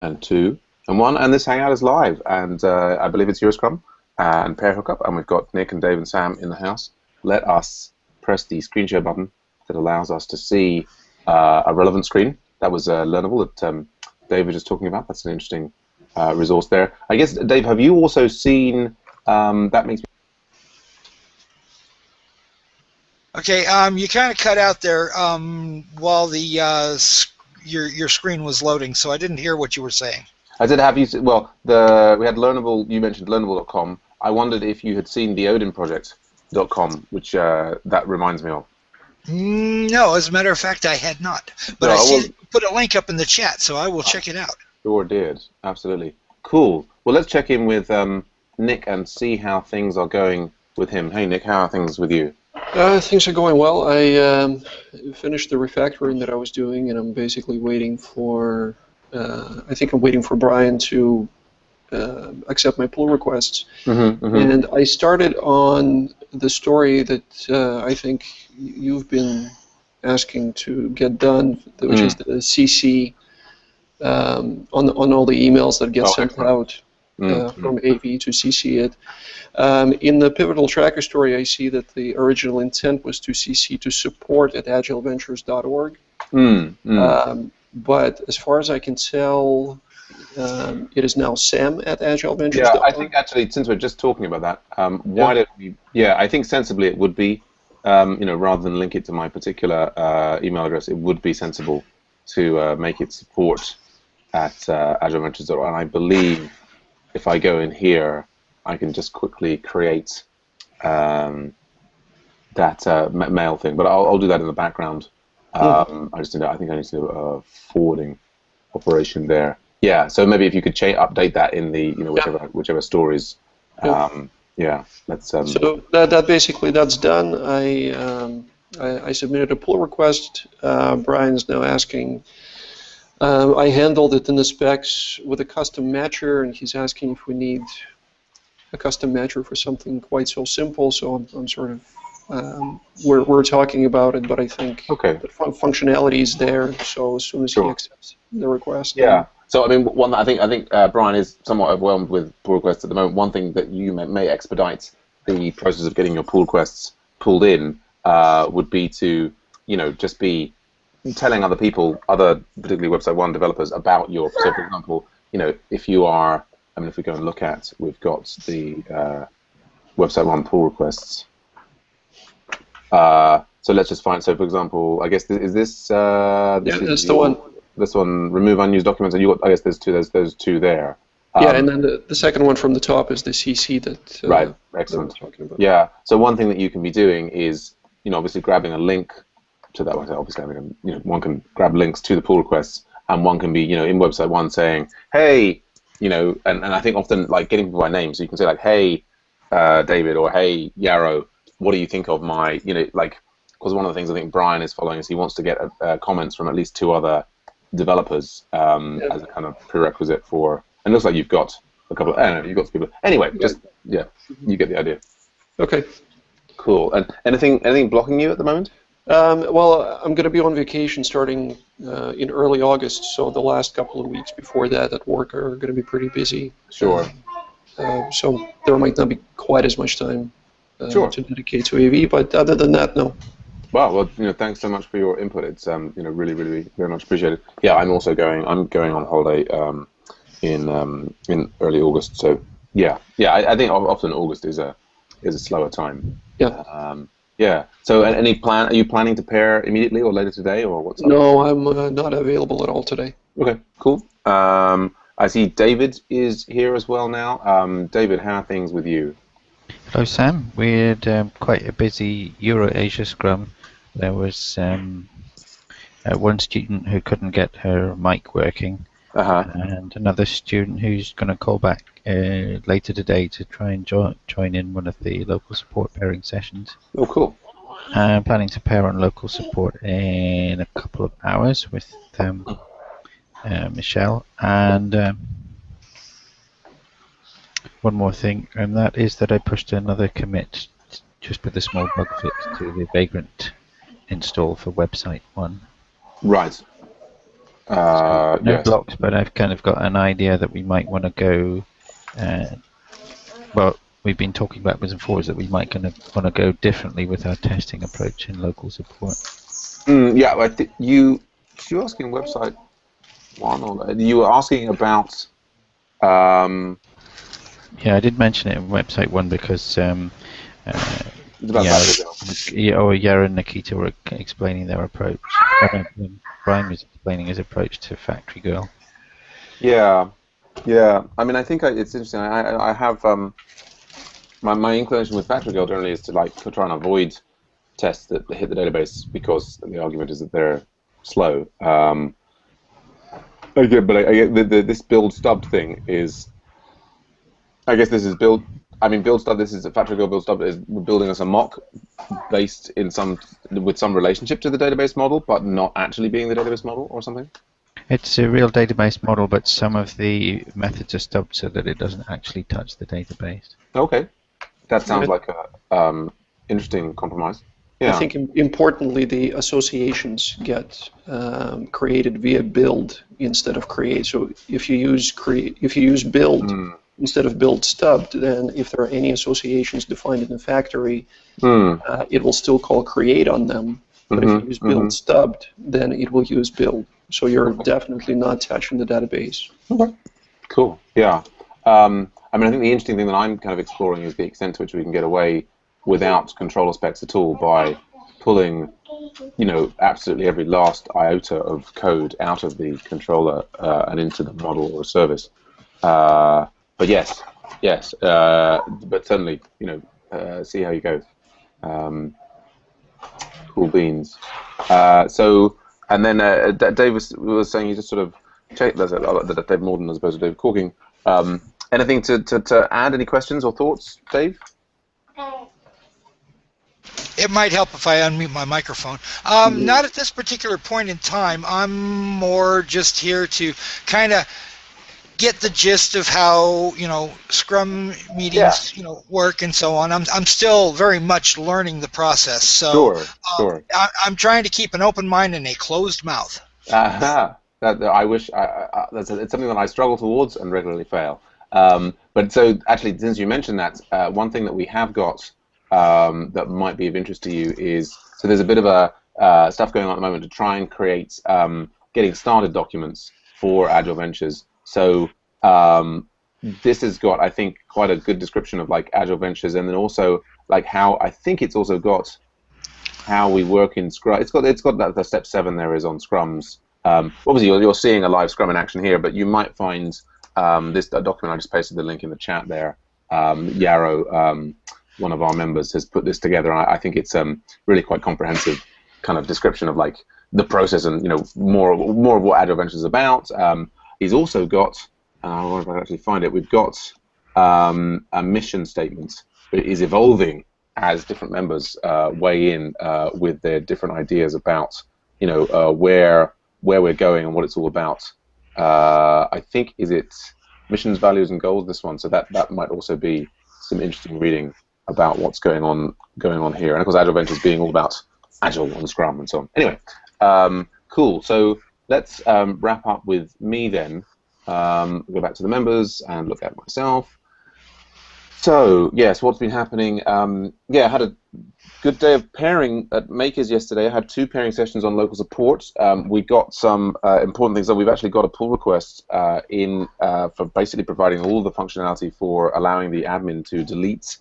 and 2 and 1, and this hangout is live, and I believe it's EuroScrum and pair hookup, and we've got Nick and Dave and Sam in the house. Let us press the screen share button that allows us to see a relevant screen. That was learnable that Dave was just talking about. That's an interesting resource there. I guess, Dave, have you also seen that makes me... Okay, you kind of cut out there while the your screen was loading, so I didn't hear what you were saying. I did have you. Well, we had Learnable. You mentioned Learnable.com. I wondered if you had seen the OdinProject.com, which that reminds me of. No, as a matter of fact, I had not. But no, I see you put a link up in the chat, so I will check it out. Sure did. Absolutely. Cool. Well, let's check in with Nick and see how things are going with him. Hey, Nick, how are things with you? Things are going well. I finished the refactoring that I was doing, and I'm basically waiting for... I think I'm waiting for Brian to accept my pull requests. And I started on the story that I think you've been asking to get done, which is the CC on all the emails that get sent out from AV to CC it. In the Pivotal Tracker story, I see that the original intent was to CC to support@agileventures.org. But as far as I can tell, it is now sam@agileventures.org. Yeah, I think actually, since we're just talking about that, why don't we? Yeah, I think sensibly it would be, rather than link it to my particular email address, it would be sensible to make it support@agileventures.org. And I believe if I go in here, I can just quickly create that mail thing. But I'll do that in the background. I think I need to do a forwarding operation there. Yeah, so maybe if you could update that in the whichever stories. Let's. So that basically that's done. I submitted a pull request. Brian's now asking. I handled it in the specs with a custom matcher, and he's asking if we need a custom matcher for something quite so simple. So I'm sort of. We're talking about it, but I think the functionality is there. So as soon as he accepts the request, So I mean, I think Brian is somewhat overwhelmed with pull requests at the moment. One thing that you may expedite the process of getting your pull requests pulled in would be to just be telling other people, particularly Website 1 developers, about your. So for example, if you are, if we go and look at, we've got the Website 1 pull requests. So let's just find. So, for example, I guess is this? That's the one. This one, remove unused documents, and you got. I guess there's those two there. And then the second one from the top is the CC that. Right. Excellent. That we're talking about. Yeah. So one thing that you can be doing is, obviously grabbing a link to that. Obviously, one can grab links to the pull requests, and one can be, in Website 1 saying, hey, and I think often like getting people by name, so you can say like, hey, David, or hey, Yarrow. What do you think of my, because one of the things I think Brian is following is he wants to get comments from at least 2 other developers as a kind of prerequisite for, and it looks like you've got a couple, I don't know, you've got some people. Anyway, you get the idea. Okay. Cool. And anything blocking you at the moment? Well, I'm going to be on vacation starting in early August, so the last couple of weeks before that at work are going to be pretty busy. Sure. So there might not be quite as much time to dedicate to AV, but other than that, no. Well, thanks so much for your input. It's really, really very much appreciated. Yeah, I'm going on holiday in early August. So I think often August is a slower time. Yeah. So any plan? Are you planning to pair immediately or later today, or what's up? No, I'm not available at all today. Okay, cool. I see David is here as well now. David, how are things with you? Hello, Sam. We had quite a busy Euro-Asia Scrum. There was one student who couldn't get her mic working, and another student who's going to call back later today to try and join in one of the local support pairing sessions. Oh, cool. I'm planning to pair on local support in a couple of hours with Michelle, and one more thing, and that is that I pushed another commit just with a small bug fix to the Vagrant install for website 1. Right. No yes. blocks, but I've kind of got an idea that we might want to go. Well, we've been talking backwards and forwards that we might want to go differently with our testing approach in local support. Yeah, I think you were asking website one, or you were asking about. Yeah, I did mention it in website one because It's about Yara and Nikita were explaining their approach. Brian was explaining his approach to Factory Girl. Yeah. I mean, I think it's interesting. I have my inclination with Factory Girl generally is to like to try and avoid tests that hit the database because the argument is that they're slow. I get this build stub thing is. I guess this is build. I mean, build stub. This is a Factory Girl build stub. Is we're building us a mock based in with some relationship to the database model, but not actually being the database model or something. It's a real database model, but some of the methods are stubbed so that it doesn't actually touch the database. Okay, that sounds like a interesting compromise. Yeah. I think importantly, the associations get created via build instead of create. So if you use build instead of build stubbed, then if there are any associations defined in the factory, it will still call create on them. But if you use build stubbed, then it will use build. So you're definitely not touching the database. Okay. Cool. Yeah. I mean, I think the interesting thing that I'm kind of exploring is the extent to which we can get away without controller specs at all by pulling, absolutely every last iota of code out of the controller and into the model or service. But yes, but certainly, see how you go. Cool beans. And then Dave was saying he just sort of checked that Dave Morden as opposed to Dave Corking. Anything to add? Any questions or thoughts, Dave? It might help if I unmute my microphone. Not at this particular point in time. I'm more just here to kind of get the gist of how Scrum meetings work and so on. I'm still very much learning the process. So sure. I'm trying to keep an open mind and a closed mouth. I wish it's something that I struggle towards and regularly fail. But so actually, since you mentioned that, one thing that we have got that might be of interest to you is, so there's a bit of a stuff going on at the moment to try and create getting started documents for Agile Ventures. So this has got, I think, quite a good description of like Agile Ventures, and then also like how I think it's also got how we work in Scrum. It's got that the step 7 there is on Scrums. Obviously, you're seeing a live Scrum in action here, but you might find this document. I just pasted the link in the chat there. Yarrow, one of our members, has put this together. I think it's really quite comprehensive kind of description of like the process and more of what Agile Ventures is about. He's also got, I wonder if I can actually find it. We've got a mission statement that is evolving as different members weigh in with their different ideas about where we're going and what it's all about. I think is it missions, values, and goals. This one, so that might also be some interesting reading about what's going on here. And of course, Agile Ventures being all about Agile and Scrum and so on. Anyway, cool. So let's wrap up with me then. Go back to the members and look at myself. So yes, what's been happening? I had a good day of pairing at Makers yesterday. I had 2 pairing sessions on local support. We got some important things. So we've actually got a pull request for basically providing all the functionality for allowing the admin to delete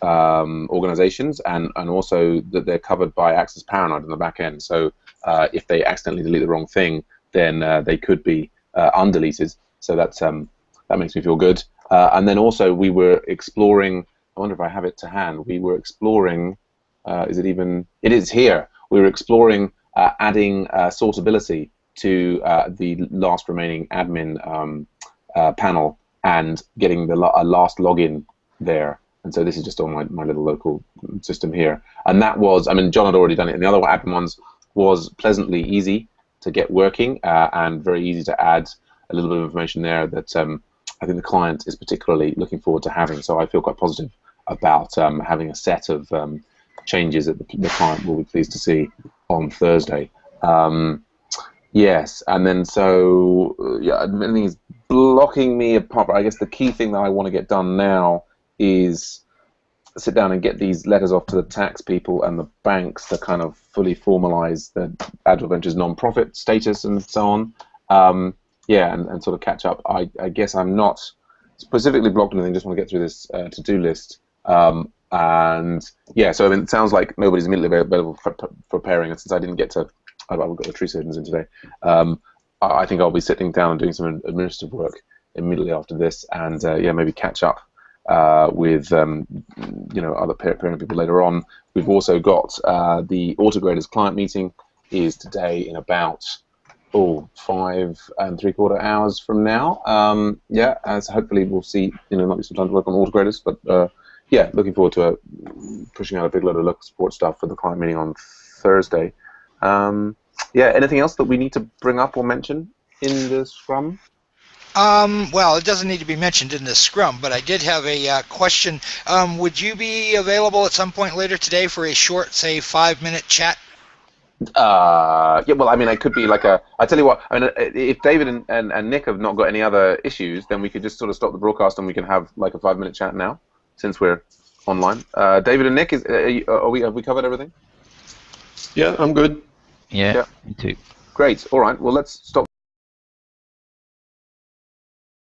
organizations, and also that they're covered by Access Paranoid on the back end. So if they accidentally delete the wrong thing, then they could be undeleted. So that makes me feel good. And then also we were exploring, I wonder if I have it to hand, we were exploring, it is here, we were exploring adding sortability to the last remaining admin panel and getting a last login there. And so this is just on my little local system here. And that was, I mean, John had already done it, and the other admin ones was pleasantly easy to get working and very easy to add a little bit of information there that I think the client is particularly looking forward to having. So I feel quite positive about having a set of changes that the client will be pleased to see on Thursday. Yes, and then so yeah, anything is blocking me apart. But I guess the key thing that I want to get done now is sit down and get these letters off to the tax people and the banks to kind of fully formalize the Agile Ventures non-profit status and so on. Yeah, and sort of catch up. I guess I'm not specifically blocked anything. Just want to get through this to-do list. And yeah, so I mean, it sounds like nobody's immediately available for preparing. And since I didn't get to, I've got the tree surgeons in today. I think I'll be sitting down and doing some administrative work immediately after this, and yeah, maybe catch up with other parent people later on. We've also got the Autograders client meeting is today in about 5 3/4 hours from now. Yeah, as hopefully we'll see. Might be some time to work on Autograders, but yeah, looking forward to pushing out a big load of local support stuff for the client meeting on Thursday. Yeah, anything else that we need to bring up or mention in the Scrum? Well, it doesn't need to be mentioned in this Scrum, but I did have a question. Would you be available at some point later today for a short, say, 5-minute chat? Yeah, well, I mean, it could be like I tell you what, I mean, if David and Nick have not got any other issues, then we could just sort of stop the broadcast and we can have like a 5-minute chat now, since we're online. David and Nick, have we covered everything? Yeah, I'm good. Yeah, me too. Great. All right. Well, let's stop.